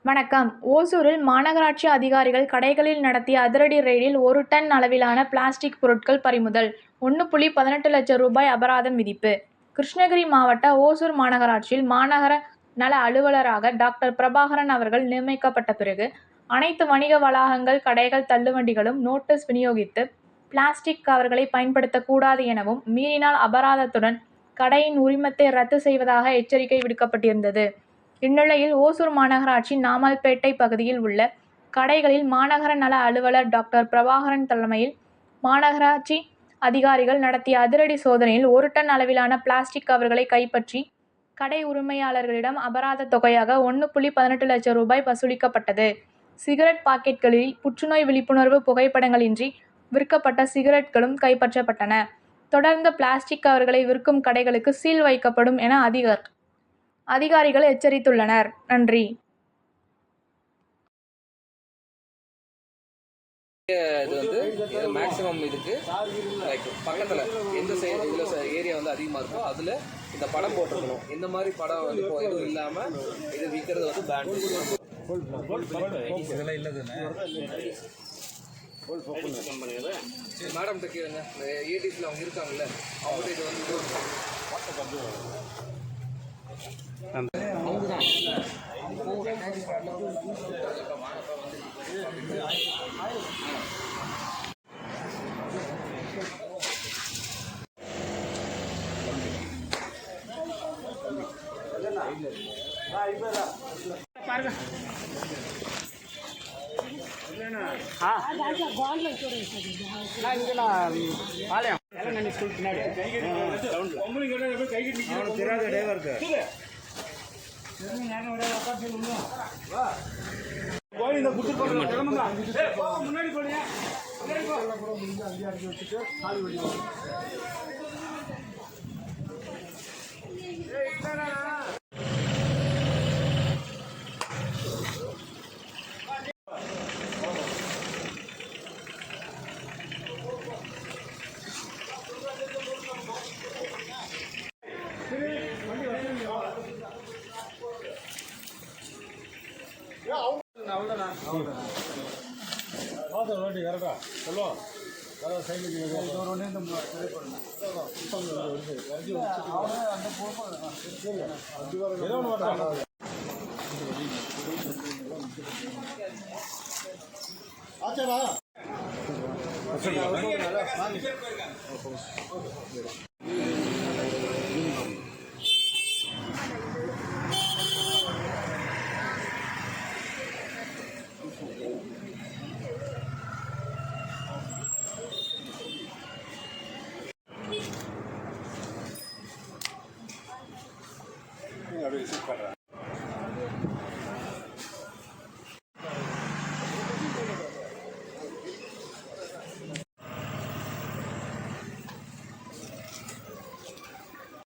வணக்கம். ஓசூரில் மாநகராட்சி அதிகாரிகள் கடைகளில் நடத்திய அதிரடி ரெய்டில் 1 டன் அளவிலான பிளாஸ்டிக் பொருட்கள் பறிமுதல். 1.18 லட்சம் ரூபாய் அபராதம் விதிப்பு. கிருஷ்ணகிரி மாவட்ட ஓசூர் மாநகராட்சியில் மாநகர நல அலுவலராக டாக்டர் பிரபாகரன் அவர்கள் நியமிக்கப்பட்ட பிறகு, அனைத்து வணிக வளாகங்கள், கடைகள், தள்ளுவண்டிகளும் நோட்டீஸ் விநியோகித்து, பிளாஸ்டிக் கவர்களை பயன்படுத்தக்கூடாது எனவும், மீறினால் அபராதத்துடன் கடையின் உரிமத்தை ரத்து செய்வதாக எச்சரிக்கை விடுக்கப்பட்டிருந்தது. இந்நிலையில் ஓசூர் மாநகராட்சி நாமல்பேட்டை பகுதியில் உள்ள கடைகளில் மாநகர நல அலுவலர் டாக்டர் பிரபாகரன் தலைமையில் மாநகராட்சி அதிகாரிகள் நடத்திய அதிரடி சோதனையில் 1 டன் அளவிலான பிளாஸ்டிக் கவர்களை கைப்பற்றி, கடை உரிமையாளர்களிடம் அபராத தொகையாக 1.18 லட்சம் ரூபாய் வசூலிக்கப்பட்டது. சிகரெட் பாக்கெட்களில் புற்றுநோய் விழிப்புணர்வு புகைப்படங்களின்றி விற்கப்பட்ட சிகரெட்களும் கைப்பற்றப்பட்டன. தொடர்ந்து பிளாஸ்டிக் கவர்களை விற்கும் கடைகளுக்கு சீல் வைக்கப்படும் என அதிகாரிகள் எச்சரித்துள்ளனர். நன்றி. இது மேக்ஸிமம் இதுக்கு பக்கத்தில் எந்த இதில் ஏரியா அதிகமாக இருக்கோ அதில் இந்த படம் போட்டிருக்கணும். இந்த மாதிரி படம் எதுவும் இல்லாமல் இது விற்கிறது பேன். மேடம் கேளுங்க, இந்த ஏடிசியில் அவங்க இருக்காங்கல்ல, அவங்கள்ட்ட இது அவங்க தான்